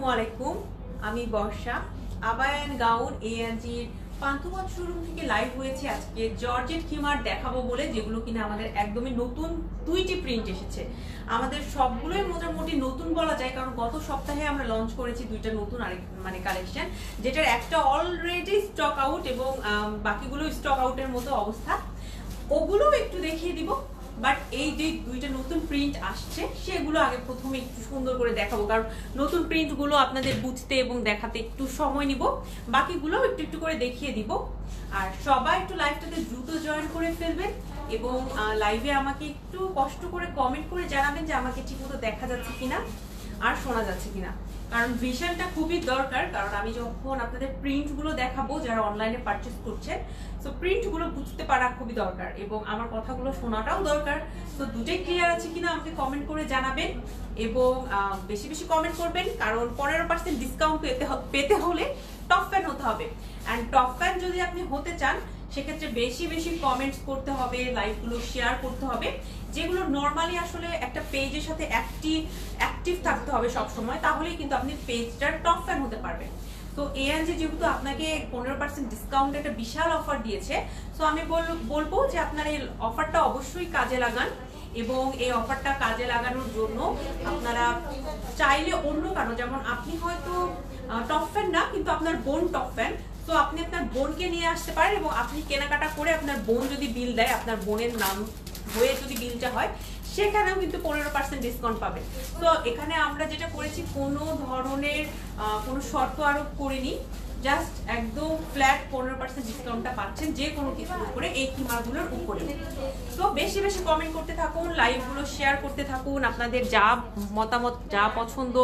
আসসালামু আলাইকুম, আমি বর্ষা। আবায়া এন্ড গাউন এএনজির পান্থপথ শোরুম থেকে লাইভ হয়েছে আজকে জর্জেট খিমার দেখাবো বলে, যেগুলো কিনা আমাদের একদমই নতুন দুইটি প্রিন্ট এসেছে। আমাদের সবগুলোই মোটামুটি নতুন বলা যায়, কারণ গত সপ্তাহে আমরা লঞ্চ করেছি দুইটা নতুন কালেকশন, যেটার একটা অলরেডি স্টক আউট এবং বাকিগুলো স্টক আউটের মতো অবস্থা। ওগুলো একটু দেখিয়ে দিব, বাট এই যে দুইটা নতুন প্রিন্ট আসছে সেগুলো আগে প্রথমে একটু সুন্দর করে দেখাবো, কারণ নতুন প্রিন্টগুলো আপনাদের বুঝতে এবং দেখাতে একটু সময় নিব। বাকিগুলো একটু একটু করে দেখিয়ে দিব। আর সবাই একটু লাইভটাতে দ্রুত জয়েন করে ফেলবেন এবং লাইভে আমাকে একটু কষ্ট করে কমেন্ট করে জানাবেন যে আমাকে ঠিকমতো দেখা যাচ্ছে কিনা আর শোনা যাচ্ছে কিনা, কারণ ভিশনটা খুবই দরকার। কারণ আমি যখন আপনাদের প্রিন্টগুলো দেখাবো যারা অনলাইনে পারচেস করছেন, সো প্রিন্টগুলো বুঝতে পারা খুবই দরকার এবং আমার কথাগুলো শোনাটাও দরকার। তো দুটোই ক্লিয়ার আছে কিনা আমাকে কমেন্ট করে জানাবেন এবং বেশি বেশি কমেন্ট করবেন, কারণ 15% ডিসকাউন্ট পেতে হলে টপ ফ্যান হতে হবে। অ্যান্ড টপ ফ্যান যদি আপনি হতে চান সেক্ষেত্রে বেশি বেশি কমেন্টস করতে হবে, লাইভগুলো শেয়ার করতে হবে, যেগুলো নর্মালি আসলে একটা পেজের সাথে অ্যাক্টিভ থাকতে হবে সব সময়, তাহলেই কিন্তু আপনি পেজটার টপ ফ্যান হতে পারবেন। তো এএনজি যেহেতু আপনাকে 15% ডিসকাউন্ট একটা বিশাল অফার দিয়েছে, সো আমি বলবো যে আপনারা এই অফারটা অবশ্যই কাজে লাগান এবং এই অফারটা কাজে লাগানোর জন্য আপনারা চাইলে অন্য কারো, যেমন আপনি হয়তো টপ ফ্যান না কিন্তু আপনার বোন টপ ফ্যান, তো আপনি আপনার বোনকে নিয়ে আসতে পারেন এবং আপনি কেনাকাটা করে আপনার বোন যদি বিল দেয়, আপনার বোনের নাম হয়ে যদি বিলটা হয়, সেখানেও কিন্তু 15% ডিসকাউন্ট পাবেন। তো এখানে আমরা যেটা করেছি, কোনো ধরনের কোনো শর্ত আরোপ করিনি, জাস্ট একদম ফ্ল্যাট 15% ডিসকাউন্টটা পাচ্ছেন যে কোনো কিছু করে এই খিমারগুলোর উপরে। তো বেশি বেশি কমেন্ট করতে থাকুন, লাইভগুলো শেয়ার করতে থাকুন, আপনাদের যা মতামত, যা পছন্দ,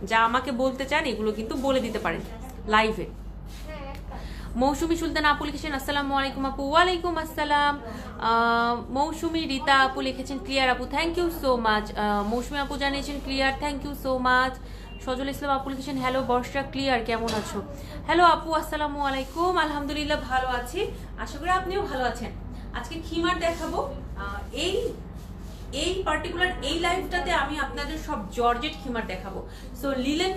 যা আমাকে বলতে চান এগুলো কিন্তু বলে দিতে পারেন লাইভে। মৌসুমী সুলতান আপু লিখেছেন আসসালামু আলাইকুম আপু। ওয়ালাইকুম আসসালাম। মৌসুমী রীতা আপু লিখেছেন ক্লিয়ার আপু, thank you so much. Mousumi আপু জানিয়েছেন clear, thank you so much. Sajal Islam আপু লিখেছেন হ্যালো বর্ষা, ক্লিয়ার, কেমন আছো? হ্যালো আপু, আসসালামু আলাইকুম। আলহামদুলিল্লাহ ভালো আছি, আশা করি আপনিও ভালো আছেন। আজকে খিমার দেখাবো। এই পার্টিকুলার এই লাইভটাতে আমি আপনাদের সব জর্জেট খিমার দেখাবো। সো লিলেন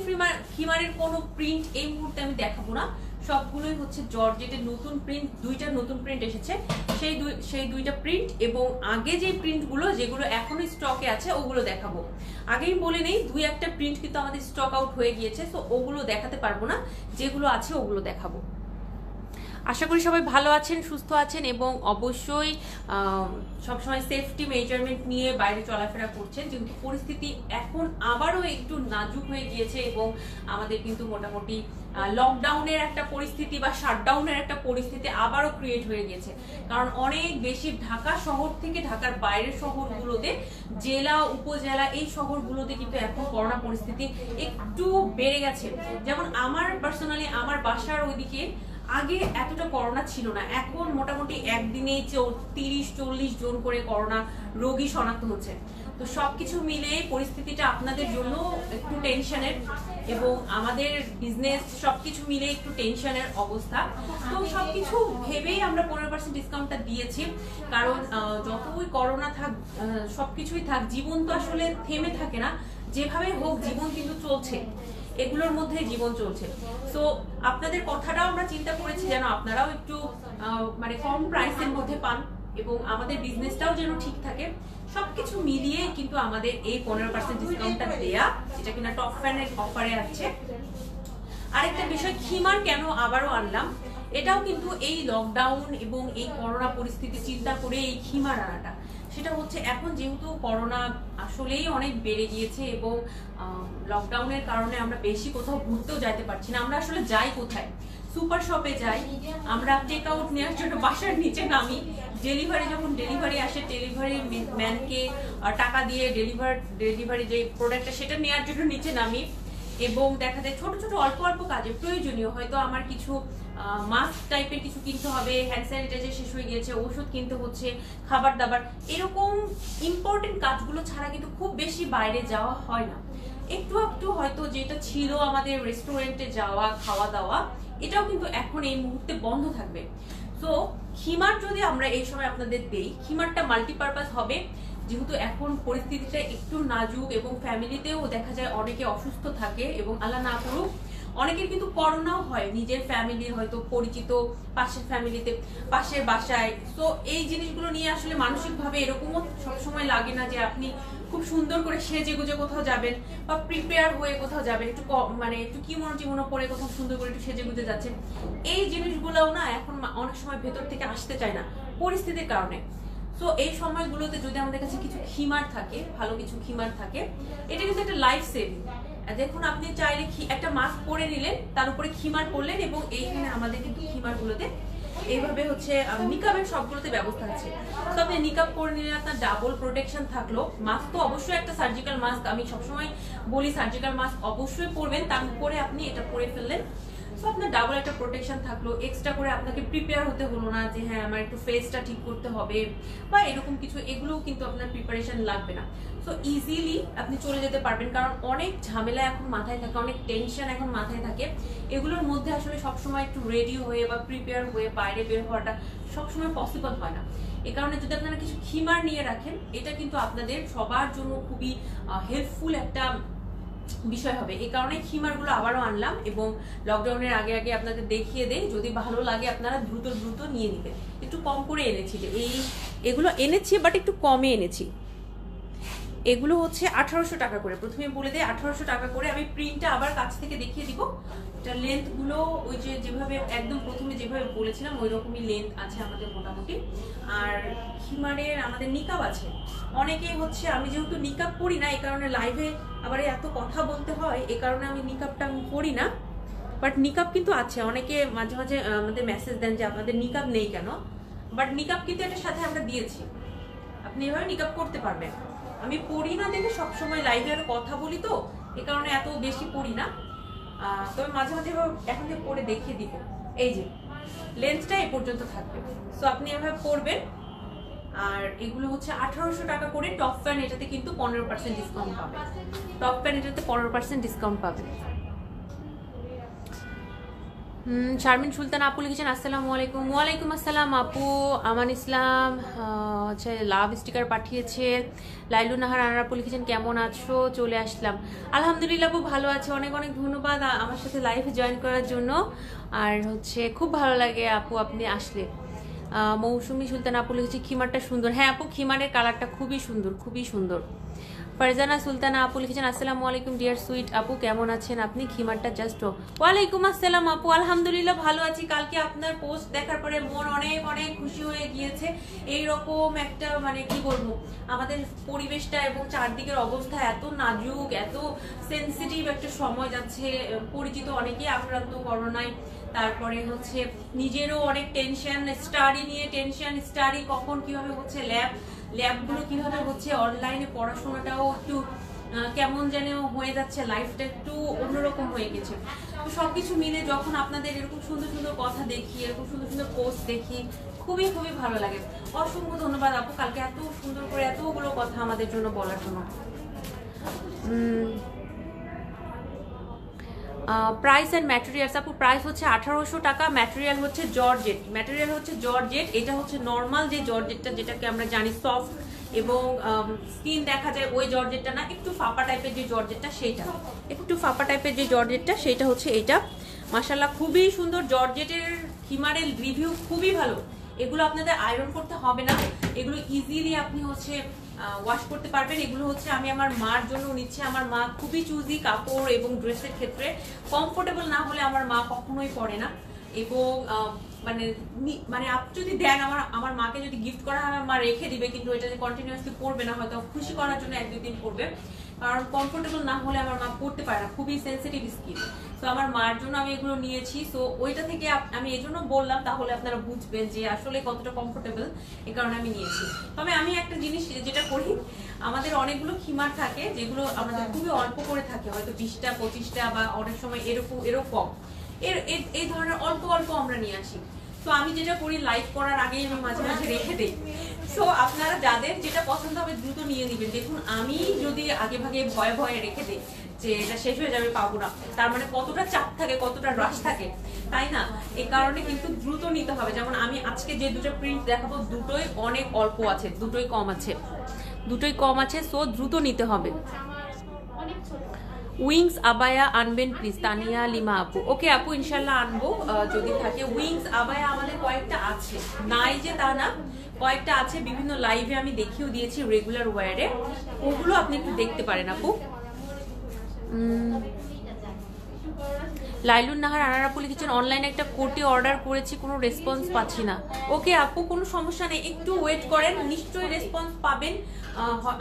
খিমারের কোনো প্রিন্ট এই মুহূর্তে আমি দেখাবো না, সবগুলোই হচ্ছে জর্জেটের নতুন প্রিন্ট। দুইটা নতুন প্রিন্ট এসেছে, সেই দুইটা প্রিন্ট এবং আগে যে প্রিন্টগুলো যেগুলো এখনো স্টকে আছে ওগুলো দেখাবো। আগেই বলে নেই, দুই একটা প্রিন্ট কিন্তু আমাদের স্টক আউট হয়ে গিয়েছে, সো ওগুলো দেখাতে পারবো না, যেগুলো আছে ওগুলো দেখাবো। আশা করি সবাই ভালো আছেন, সুস্থ আছেন এবং অবশ্যই সবসময় সেফটি মেজারমেন্ট নিয়ে বাইরে চলাফেরা করছেন, যেহেতু পরিস্থিতি এখন আবারও একটু নাজুক হয়ে গিয়েছে এবং আমাদের কিন্তু মোটামুটি লকডাউনের একটা পরিস্থিতি বা শাটডাউনের একটা পরিস্থিতি আবারও ক্রিয়েট হয়ে গেছে। কারণ অনেক বেশি ঢাকা শহর থেকে ঢাকার বাইরের শহরগুলোতে, জেলা উপজেলা এই শহরগুলোতে কিন্তু এখন করোনা পরিস্থিতি একটু বেড়ে গেছে। যেমন আমার পার্সোনালি আমার বাসার ওইদিকে আগে এতটা করোনা ছিল না, এখন মোটামুটি একদিনে 30-40 জন করে করোনা রোগী শনাক্ত হচ্ছে। তো সবকিছু মিলে পরিস্থিতিটা আপনাদের জন্য একটু টেনশনের এবং আমাদের বিজনেস সবকিছু মিলে একটু টেনশনের অবস্থা। তো সবকিছু ভেবেই আমরা 15% ডিসকাউন্টটা দিয়েছি, কারণ যতই করোনা থাক, সবকিছুই থাক, জীবন তো আসলে থেমে থাকে না, যেভাবে হোক জীবন কিন্তু চলছে, এগুলোর মধ্যে জীবন চলছে। তো আপনাদের কথাটাও আমরা চিন্তা করেছি যেন আপনারাও একটু মানে কম প্রাইসের মধ্যে পান এবং আমাদের বিজনেসটাও যেন ঠিক থাকে। সবকিছু মিলিয়ে কিন্তু আমাদের এই 15% ডিসকাউন্টটা দেয়া, যেটা কিনা টপ ফ্যানের অফারে আছে। আরেকটা বিষয়, খিমার কেন আবারও আনলাম, এটাও কিন্তু এই লকডাউন এবং এই করোনা পরিস্থিতি চিন্তা করে এই খিমার আনাটা। সেটা হচ্ছে এখন যেহেতু করোনা আসলেই অনেক বেড়ে গিয়েছে এবং লকডাউনের কারণে আমরা বেশি কোথাও ঘুরতেও যাইতে পারছি না। আমরা আসলে যাই কোথায়? সুপার শপে যাই, আমরা টেক আউট নেওয়ার জন্য বাসার নিচে নামি, ডেলিভারি যখন ডেলিভারি আসে ডেলিভারি ম্যানকে টাকা দিয়ে ডেলিভারি যে প্রোডাক্টটা সেটা নেওয়ার জন্য নিচে নামি এবং দেখা যায় ছোট ছোট অল্প অল্প কাজে প্রয়োজনীয়, হয়তো আমার কিছু মাস্ক টাইপের কিছু কিনতে হবে, হ্যান্ড স্যানিটাইজার শেষ হয়ে গিয়েছে, ওষুধ কিনতে হচ্ছে, খাবার দাবার, এরকম ইম্পর্টেন্ট কাজগুলো ছাড়া কিন্তু খুব বেশি বাইরে যাওয়া হয় না। একটু একটু হয়তো যেটা ছিল আমাদের রেস্টুরেন্টে যাওয়া, খাওয়া দাওয়া, এটাও কিন্তু এখন এই মুহূর্তে বন্ধ থাকবে। তো খিমার যদি আমরা এই সময় আপনাদের দেই, খিমারটা মাল্টিপারপাস হবে। যেহেতু এখন পরিস্থিতিটা একটু নাজুক এবং ফ্যামিলিতেও দেখা যায় অনেকে অসুস্থ থাকে এবং আল্লাহ না করুক অনেকের কিন্তু করোনাও হয় নিজের ফ্যামিলির হয়তো পরিচিত পাশের ফ্যামিলিতে পাশের বাসায়। তো এই জিনিসগুলো নিয়ে আসলে মানসিকভাবে এরকমও সবসময় লাগে না যে আপনি খুব সুন্দর করে সেজে গুজে কোথাও যাবেন বা প্রিপেয়ার হয়ে কোথাও যাবেন, একটু মানে একটু কিমোনো টিমোনো পরে কোথাও সুন্দর করে একটু সেজে গুজে যাচ্ছেন। এই জিনিসগুলোও না এখন অনেক সময় ভেতর থেকে আসতে চায় না পরিস্থিতির কারণে। তো এই সময়গুলোতে যদি আমাদের কাছে কিছু খিমার থাকে, ভালো কিছু খিমার থাকে, এটা কিন্তু একটা লাইফ সেভিং। দেখুন আপনি চাইলে একটা মাস্ক পরে নিলেন, তার উপরে খিমার পরলেন এবং এইখানে আমাদের কিন্তু খিমার গুলোতে এইভাবে হচ্ছে নিকাবের সবগুলোতে ব্যবস্থা আছে। তো আপনি নিকাব পরে নিলে আপনার ডাবল প্রোটেকশন থাকলো। মাস্ক তো অবশ্যই একটা সার্জিক্যাল মাস্ক, আমি সবসময় বলি সার্জিক্যাল মাস্ক অবশ্যই পরবেন, তার উপরে আপনি এটা পরে ফেললেন। সো আপনার ডাবল একটা প্রোটেকশন থাকলো, এক্সট্রা করে আপনাকে প্রিপেয়ার হতে হলো না যে হ্যাঁ আমার একটু ফেসটা ঠিক করতে হবে বা এরকম কিছু, এগুলোও কিন্তু আপনার প্রিপারেশন লাগবে না। সো ইজিলি আপনি চলে যেতে পারবেন, কারণ অনেক ঝামেলা এখন মাথায় থাকে, অনেক টেনশন এখন মাথায় থাকে। এগুলোর মধ্যে আসলে সবসময় একটু রেডি হয়ে বা প্রিপেয়ার হয়ে বাইরে বের হওয়াটা সবসময় পসিবল হয় না। এ কারণে যদি আপনারা কিছু খিমার নিয়ে রাখেন, এটা কিন্তু আপনাদের সবার জন্য খুবই হেল্পফুল একটা বিষয় হবে। এই কারণে খিমারগুলো আবারও আনলাম এবং লকডাউনের আগে আগে আপনাদের দেখিয়ে দেই, যদি ভালো লাগে আপনারা দ্রুত দ্রুত নিয়ে নেবেন। একটু কম করে এনেছি, যে এগুলো এনেছি বাট একটু কমে এনেছি। এগুলো হচ্ছে 1800 টাকা করে, প্রথমে বলে দেয় 1800 টাকা করে। আমি প্রিন্টটা আবার কাছ থেকে দেখিয়ে দিব। এটা লেন্থ গুলো ওই যে যেভাবে একদম প্রথমে যেভাবে বলেছিলাম ওই রকমই লেন্থ আছে আমাদের মোটামুটি। আর খিমারের আমাদের নিকাব আছে। অনেকে হচ্ছে, আমি যেহেতু নিকাব পরি না, এই কারণে লাইভে আবার এত কথা বলতে হয়, এই কারণে আমি নিকাবটা আমি পরি না। বাট নিকাব কিন্তু আছে, অনেকে মাঝে মাঝে আমাদের মেসেজ দেন যে আপনাদের নিকাব নেই কেন। বাট নিকাব কিন্তু এটার সাথে আমরা দিয়েছি, আপনি এভাবে নিকাব করতে পারবেন। আমি পড়ি না দেখে সবসময় লাইভে আর কথা বলি, তো এই কারণে এত বেশি পড়ি না। তবে মাঝে মাঝে এখন থেকে পরে দেখিয়ে দিব। এই যে লেন্থটা এই পর্যন্ত থাকবে, সো আপনি এভাবে পরবেন। আর এগুলো হচ্ছে 1800 টাকা করে। টপ প্যান্ট এটাতে কিন্তু 15% ডিসকাউন্ট পাবে। টপ প্যান্ট এটাতে 15% ডিসকাউন্ট পাবে। শারমিন সুলতান আপু লিখেছেন আসসালামু আলাইকুম। ওয়ালাইকুম আসসালাম আপু। আমান ইসলাম আচ্ছা লাভ স্টিকার পাঠিয়েছে। লাইলু নাহার আনার আপু লিখেছেন কেমন আছো, চলে আসলাম। আলহামদুলিল্লাহ আপু ভালো আছে, অনেক অনেক ধন্যবাদ আমার সাথে লাইভে জয়েন করার জন্য। আর হচ্ছে খুব ভালো লাগে আপু আপনি আসলে। মৌসুমী সুলতান আপু লিখেছে খিমারটা সুন্দর। হ্যাঁ আপু খিমারের কালারটা খুবই সুন্দর, খুবই সুন্দর। ফারজানা সুলতানা আপু লিখেছেন আসসালামু আলাইকুম ডিয়ার সুইট আপু কেমন আছেন আপনি, খিমারটা জাস্ট। ওয়ালাইকুম আসসালাম আপু, আলহামদুলিল্লাহ ভালো আছি। কালকে আপনার পোস্ট দেখার পরে মন অনেক অনেক খুশি হয়ে গিয়েছে। এইরকম একটা মানে কি বলবো, আমাদের পরিবেশটা এবং চারদিকের অবস্থা এত নাজুক, এত সেন্সিটিভ একটা সময় যাচ্ছে। পরিচিত অনেকেই আক্রান্ত করোনায়, তারপরে হচ্ছে নিজেরও অনেক টেনশন, স্টাডি নিয়ে টেনশন, স্টাডি কখন কিভাবে হচ্ছে, ল্যাবগুলো কিভাবে হচ্ছে, অনলাইনে পড়াশোনাটাও একটু কেমন যেন হয়ে যাচ্ছে, লাইফটা একটু অন্যরকম হয়ে গেছে। তো সবকিছু মিলে যখন আপনাদের এরকম সুন্দর সুন্দর কথা দেখি, এরকম সুন্দর সুন্দর পোস্ট দেখি, খুবই খুবই ভালো লাগে। অসংখ্য ধন্যবাদ আপু কালকে এত সুন্দর করে এতগুলো কথা আমাদের জন্য বলার জন্য। প্রাইস এন্ড ম্যাটেরিয়ালস আপু, প্রাইস হচ্ছে 1800 টাকা। ম্যাটেরিয়াল হচ্ছে জর্জেট, ম্যাটেরিয়াল হচ্ছে জর্জেট। এটা হচ্ছে নর্মাল যে জর্জেটটা, যেটাকে আমরা জানি সফট এবং স্কিন দেখা যায় ওই জর্জেটটা না, একটু ফাঁপা টাইপের যে জর্জেটটা সেইটা, একটু ফাঁপা টাইপের যে জর্জেটটা সেইটা হচ্ছে এইটা। মাশাআল্লাহ খুবই সুন্দর। জর্জেটের খিমারের রিভিউ খুবই ভালো। এগুলো আপনাদের আয়রন করতে হবে না, এগুলো ইজিলি আপনি হচ্ছে ওয়াশ করতে পারবেন। এগুলো হচ্ছে আমি আমার মার জন্য নিচ্ছি। আমার মা খুবই চুজি কাপড় এবং ড্রেসের ক্ষেত্রে, কমফোর্টেবল না হলে আমার মা কখনোই পরে না। এবং মানে আপনি যদি দেন, আমার মাকে যদি গিফট করা হয় আমার মা রেখে দিবে, কিন্তু এটা যে কন্টিনিউয়াসলি পরবে না, হয়তো খুশি করার জন্য 1-2 দিন পরবে, কারণ কমফোর্টেবল না হলে আমার মা পরতে পারে না, খুবই সেন্সিটিভ স্কিন। তো আমার মার জন্য আমি এগুলো নিয়েছি। সো ওইটা থেকে আমি এই জন্য বললাম, তাহলে আপনারা বুঝবেন যে আসলে কতটা কমফোর্টেবল, এই কারণে আমি নিয়েছি। তবে আমি একটা জিনিস যেটা করি, আমাদের অনেকগুলো খিমার থাকে যেগুলো আমাদের খুবই অল্প করে থাকে, হয়তো 20টা 25টা বা অনেক সময় এরকম এই ধরনের অল্প অল্প আমরা নিয়ে আসি। তো আমি যেটা করি, লাইভ করার আগেই আমি মাঝে মাঝে রেখে দিই। সো আপনারা যাদের যেটা পছন্দ হবে দ্রুত নিয়ে নিবেন। দেখুন আমি যদি আগে ভাগে ভয়ে ভয়ে রেখে দিই যে এটা শেষ হয়ে যাবে, পাবো না, তার মানে কতটা চাপ থাকে, কতটা রাশ থাকে, তাই না? এই কারণে কিন্তু দ্রুত নিতে হবে। যেমন আমি আজকে যে দুটো প্রিন্ট দেখাবো, দুটোই অনেক অল্প আছে, দুটোই কম আছে। দুটোই কম আছে, সো দ্রুত নিতে হবে। উইংস আবায়া আনবেন প্লিজ, তানিয়া লিমা আপু। ওকে আপু, ইনশাল্লাহ আনবো যদি থাকে। উইংস আবায়া আমাদের কয়েকটা আছে, নাই যে তা না, কয়েকটা আছে, বিভিন্ন লাইভে আমি দেখিয়েও দিয়েছি রেগুলার ওয়্যারে, ওগুলো আপনি একটু দেখতে পারেন আপু। লাইলুন নাহার আনার আপু লিখেছেন অনলাইনে একটা কোটি অর্ডার করেছি, কোনো রেসপন্স পাচ্ছি না। ওকে আপু, কোনো সমস্যা নেই, একটু ওয়েট করেন, নিশ্চয়ই রেসপন্স পাবেন।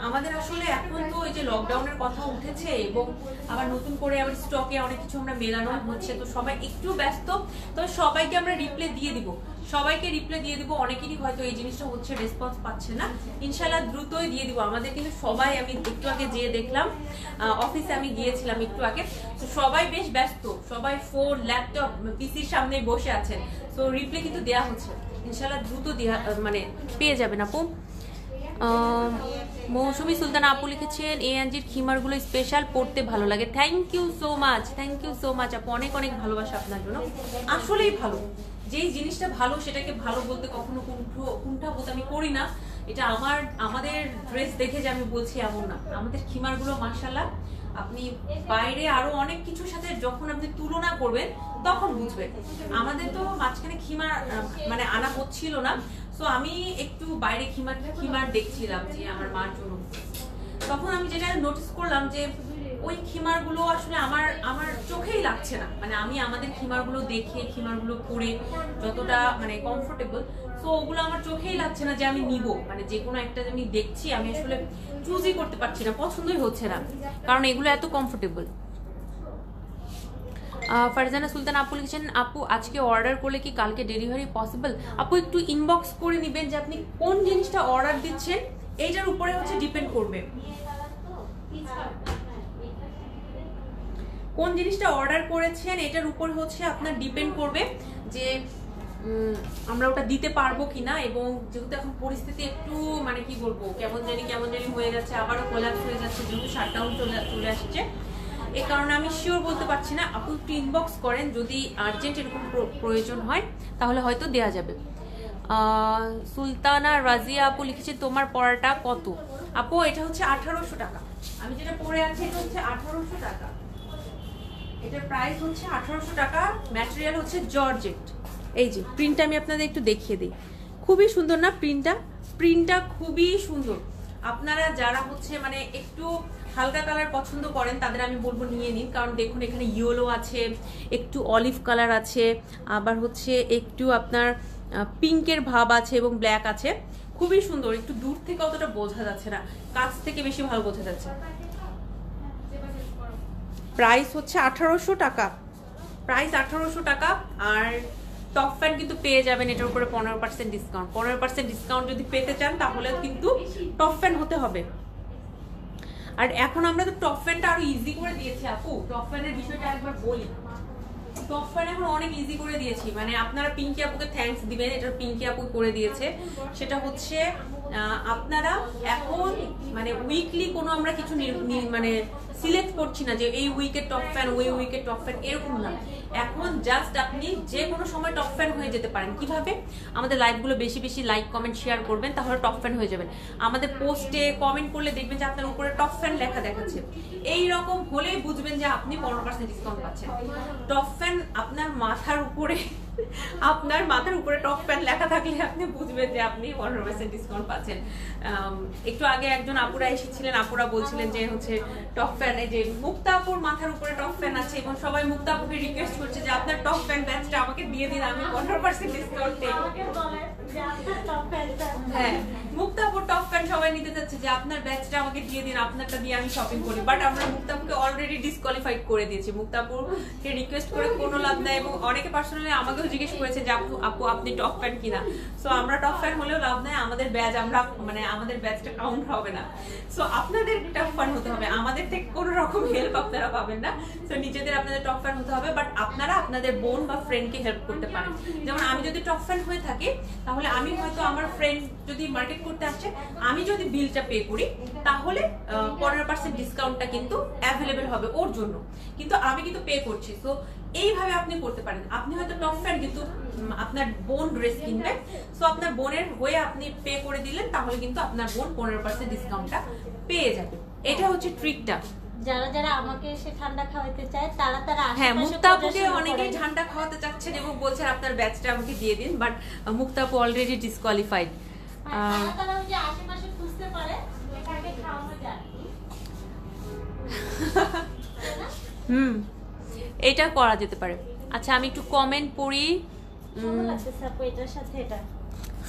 আমাদের আসলে এখন তো এই যে লকডাউনের কথা উঠেছে এবং আবার নতুন করে আবার স্টকে অনেক কিছু আমরা মেলানো হচ্ছে, তো সবাই একটু ব্যস্ত, তবে সবাইকে আমরা রিপ্লাই দিয়ে দিব, সবাইকে রিপ্লাই দিয়ে দিব। অনেকেরই হয়তো এই জিনিসটা হচ্ছে, রেসপন্স পাচ্ছে না, ইনশাল্লাহ দ্রুতই দিয়ে দিব। আমাদের কিন্তু সবাই, আমি একটু আগে যেয়ে দেখলাম, অফিসে আমি গিয়েছিলাম একটু আগে, তো সবাই বেশ ব্যস্ত, সবাই ফোন ল্যাপটপ পিসির সামনে বসে আছেন, তো রিপ্লাই কিন্তু দেওয়া হচ্ছে, ইনশাল্লাহ দ্রুত দেওয়া মানে পেয়ে যাবেন আপু। মৌসুমী সুলতানা আপু লিখেছেন এএনজির খিমারগুলো স্পেশাল, পড়তে ভালো লাগে। Thank you so much, thank you so much আপু, অনেক অনেক ভালোবাসা আপনার জন্য। আসলেই ভালো, যেই জিনিসটা ভালো সেটাকে ভালো বলতে কখনো কুণ্ঠাবোধ আমি করি না। এটা আমাদের ড্রেস দেখে যে আমি বলছি এমন না, আমাদের খিমারগুলো মাশাআল্লাহ আপনি বাইরে আরো অনেক কিছুর সাথে যখন আপনি তুলনা করবেন তখন বুঝবেন। আমাদের তো মাঝখানে খিমার মানে আনা হচ্ছিল না, সো আমি একটু বাইরে খিমার দেখছিলাম যে আমার মার জন্য, তখন আমি যেটা নোটিস করলাম যে ওই খিমারগুলো আসলে আমার চোখেই লাগছে না, মানে আমি আমাদের খিমারগুলো দেখে খিমারগুলো পরে যতটা মানে কমফোর্টেবল, তো ওগুলো আমার চোখেই লাগছে না যে আমি নিব, মানে যে কোনো একটা আমি দেখছি আমি আসলে চুজই করতে পারছি না, পছন্দই হচ্ছে না, কারণ এগুলো এত কমফোর্টেবল। ফারজানা সুলতান আপু লিখেছেন আপু আজকে অর্ডার করলে কি কালকে ডেলিভারি পসিবল? আপু একটু ইনবক্স করে নেবেন যে আপনি কোন জিনিসটা অর্ডার দিচ্ছেন, এইটার উপরে হচ্ছে ডিপেন্ড করবে, কোন জিনিসটা অর্ডার করেছেন এটার উপর হচ্ছে আপনার ডিপেন্ড করবে যে আমরা ওটা দিতে পারবো কিনা। এবং যেহেতু এখন পরিস্থিতি একটু মানে কি বলবো কেমন জানি হয়ে যাচ্ছে, আবারও কোলাপস হয়ে যাচ্ছে, যেহেতু শাটডাউন চলে আসছে, এই কারণে আমি শিওর বলতে পারছি না। আপু একটু ইনবক্স করেন, যদি আর্জেন্ট এরকম প্রয়োজন হয় তাহলে হয়তো দেয়া যাবে। সুলতানা রাজিয়া আপু লিখেছে তোমার পড়াটা কত? আপু এটা হচ্ছে 1800 টাকা, আমি যেটা পরে আছি এটা হচ্ছে 1800 টাকা, এটার প্রাইস হচ্ছে 1800 টাকা, ম্যাটেরিয়াল হচ্ছে জর্জেট। এই যে প্রিন্টটা আমি আপনাদের একটু দেখিয়ে দিই, খুবই সুন্দর না প্রিন্টটা খুবই সুন্দর। আপনারা যারা হচ্ছে মানে একটু হালকা কালার পছন্দ করেন তাদের আমি বলবো নিয়ে নিন, কারণ দেখুন এখানে ইয়েলো আছে, একটু অলিভ কালার আছে, আবার হচ্ছে একটু আপনার পিঙ্কের ভাব আছে এবং ব্ল্যাক আছে, খুবই সুন্দর। একটু দূর থেকে অতটা বোঝা যাচ্ছে না, কাছ থেকে বেশি ভালো বোঝা যাচ্ছে। প্রাইস হচ্ছে 1800 টাকা, প্রাইস 1800 টাকা। আর টপ ফ্যান কিন্তু পেয়ে যাবেন এটার উপরে 15% ডিসকাউন্ট। 15% ডিসকাউন্ট যদি পেতে চান তাহলে কিন্তু টপ ফ্যান হতে হবে। আর এখন আমরা তো টপ ফ্যানটা আরো ইজি করে দিয়েছি আপু, টপ ফ্যানের বিষয়টা একবার বলি। টপ ফ্যান এখন অনেক ইজি করে দিয়েছি, মানে আপনারা পিঙ্কি আপুকে থ্যাঙ্কস দিবেন, এটা পিঙ্কি আপু করে দিয়েছে। সেটা হচ্ছে আপনারা এখন মানে উইকলি কোনো আমরা কিছু মানে সিলেক্ট করছি না যে এই উইকের টপ ফ্যান ওই উইকের টপ ফ্যান, এরকম না। এখন জাস্ট আপনি যে কোনো সময় টপ ফ্যান হয়ে যেতে পারেন। কিভাবে? আমাদের লাইভগুলো বেশি বেশি লাইক কমেন্ট শেয়ার করবেন, তাহলে টপ ফ্যান হয়ে যাবেন। আমাদের পোস্টে কমেন্ট করলে দেখবেন যে আপনার উপরে টপ ফ্যান লেখা দেখাচ্ছে, এইরকম হলেই বুঝবেন যে আপনি 15% ডিসকাউন্ট পাচ্ছেন। টপ ফ্যান আপনার মাথার উপরে টপ ফ্যান লেখা থাকলে আপনি বুঝবেন যে আপনি 15% ডিসকাউন্ট পাচ্ছেন। একটু আগে একজন আপুরা এসেছিলেন, আপুরা বলছিলেন যে হচ্ছে টপ ফ্যান, এই যে মুক্তা আপুর মাথার উপরে টপ ফ্যান আছে এবং সবাই মুক্তা আপুকে রিকোয়েস্ট করছে যে আপনার টপ ফ্যান ব্যাচটা আমাকে দিয়ে দিন, আমি 15% ডিসকাউন্ট দেব। হ্যাঁ, মুক্তা আপুর টপ ফ্যান সবাই নিতে চাচ্ছে যে আপনার ব্যাচটা আমাকে দিয়ে দিন, আপনারটা দিয়ে আমি শপিং করি। বাট আমরা মুক্তা আপুকে অলরেডি ডিসকোয়ালিফাইড করে দিয়েছি। মুক্তা আপুকে রিকোয়েস্ট করে কোনো লাভ নাই, এবং অনেকে পার্সোনালি আমাকেও জিজ্ঞেস করেছে যে আপু আপনি টপ ফ্যান কিনা। সো আমরা টপ ফ্যান হলেও লাভ নাই, আমাদের ব্যাচ আমরা মানে আমাদের ব্যাচটা কাউন্ট হবে না। সো আপনাদের টপ ফ্যান হতে হবে, আমাদের থেকে কোনো রকম হেল্প আপনারা পাবেন না। সো নিজেদের আপনাদের টপ ফ্যান হতে হবে, বাট আপনারা আপনাদের বোন বা ফ্রেন্ডকে হেল্প করতে পারেন। যেমন আমি যদি টপ ফ্যান হয়ে থাকি তাহলে আমি হয়তো আমার ফ্রেন্ড যদি মার্কেট করতে আসছে, আমি যদি বিলটা পে করি তাহলে 15% ডিসকাউন্টটা কিন্তু অ্যাভেলেবেল হবে ওর জন্য, কিন্তু আমি কিন্তু পে করছি। সো এইভাবে আপনি করতে পারেন। আপনি হয়তো টপ ফ্যান কিন্তু আপনার বোন ড্রেস কিনবে, সো আপনার বোনের হয়ে আপনি পে করে দিলেন, তাহলে কিন্তু আপনার বোন 15% ডিসকাউন্টটা পেয়ে যাবে। এটা হচ্ছে ট্রিকটা। যারা যারা আমাকে এসে ঠান্ডা খাওয়াতে চায় তারা তারা হ্যাঁ, মুক্তাপুকে অনেকেই ঠান্ডা খাওয়াতে চাচ্ছেন এবং বলছেন আপনার ব্যাচটা আমাকে দিয়ে দিন, বাট মুক্তাপু অলরেডি ডিসকোয়ালিফাইড। তারা ওই যে আশেপাশে খুঁজতে পারে এখানে খাওয়ানো যায়। এটা করা যেতে পারে। আচ্ছা আমি একটু কমেন্ট পড়ি। এটার সাথে এটা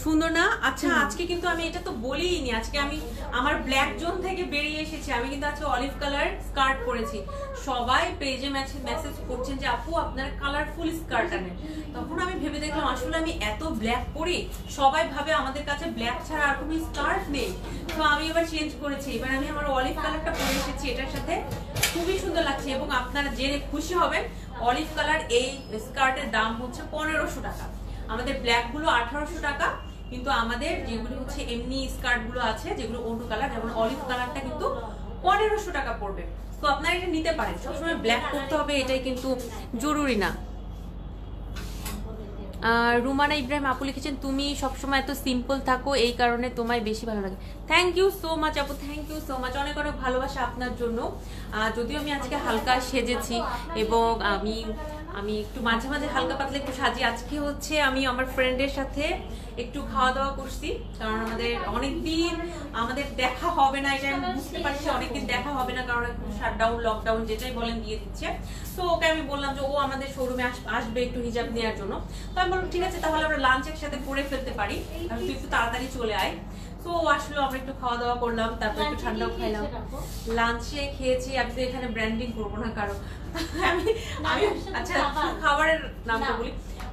সুন্দর না? আচ্ছা আজকে কিন্তু আমি এটা তো বলিনি, আজকে আমি আমার ব্ল্যাক জোন থেকে বেরিয়ে এসেছি। আমি কিন্তু আজকে অলিভ কালার স্কার্ট পরেছি। সবাই পেজে মেসেজ করছেন যে আপু আপনার কালারফুল স্কার্ট আনেন। তখন আমি ভেবে দেখলাম আসলে আমি এত ব্ল্যাক পরি, সবাই ভাবে আমাদের কাছে ব্ল্যাক ছাড়া আর কোনো স্কার্ট নেই। তো আমি এবার চেঞ্জ করেছি, এবার আমি আমার অলিভ কালারটা পরে এসেছি। এটার সাথে খুবই সুন্দর লাগছে এবং আপনারা জেনে খুশি হবেন অলিভ কালার এই স্কার্টের দাম হচ্ছে 1500 টাকা। আমাদের ব্ল্যাক গুলো 1800 টাকা, কিন্তু আমাদের যেগুলো হচ্ছে এমনি স্কার্ট গুলো আছে যেগুলো অন্য কালার, যেমন অলিভ কালারটা কিন্তু 1500 টাকা পড়বে। তো আপনারা এটা নিতে পারেন, সবসময় ব্ল্যাক করতে হবে এটাই কিন্তু জরুরি না। রুমানা ইব্রাহিম আপু লিখেছেন তুমি সবসময় এত সিম্পল থাকো, এই কারণে তোমায় বেশি ভালো লাগে। থ্যাংক ইউ সো মাচ আপু, থ্যাংক ইউ সো মাচ, অনেক অনেক ভালোবাসা আপনার জন্য। যদিও আমি আজকে হালকা সেজেছি এবং আমি একটু মাঝে মাঝে হালকা পাতলা একটু সাজি। আজকে হচ্ছে আমি আমার ফ্রেন্ডের সাথে একটু খাওয়া দাওয়া করছি, কারণ অনেকদিন আমাদের দেখা হবে না, এটা আমি বুঝতে পারছি অনেকদিন দেখা হবে না, কারণ শাটডাউন লকডাউন যেটাই বলেন দিয়ে দিচ্ছে। তো ওকে আমি বললাম যে ও আমাদের শোরুমে আসবে একটু হিজাব নেওয়ার জন্য। তো আমি বললাম ঠিক আছে তাহলে আমরা লাঞ্চ একসাথে করে ফেলতে পারি, তুই একটু তাড়াতাড়ি চলে আয়। তো আসলে আমরা একটু খাওয়া দাওয়া করলাম, তারপর একটু ঠান্ডাও খাইলাম। লাঞ্চে খেয়েছি, আমি তো এখানে ব্র্যান্ডিং করবো না কারো, আমি আচ্ছা খাবারের নামটা বলি,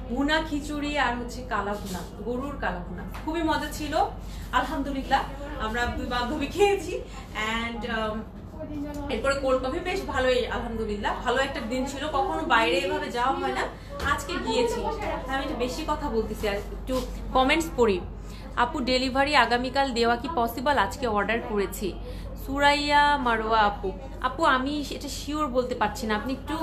ভুনা খিচুড়ি আর হচ্ছে কালা ভুনা, গরুর কালা ভুনা, খুবই মজা ছিল আলহামদুলিল্লাহ। আমরা দুই বান্ধবী খেয়েছি অ্যান্ড এরপরে কোল্ড কফি, বেশ ভালোই আলহামদুলিল্লাহ, ভালো একটা দিন ছিল। কখনো বাইরে এভাবে যাওয়া হয় না, আজকে গিয়েছি। আমি একটু বেশি কথা বলতেছি, আর একটু কমেন্টস পড়ি। আপু ডেলিভারি আগামীকাল দেওয়া কি পসিবল? আজকে অর্ডার করেছি। সুরাইয়া মারোয়া আপু আমি এটা শিওর বলতে পারছি না, আপনি একটু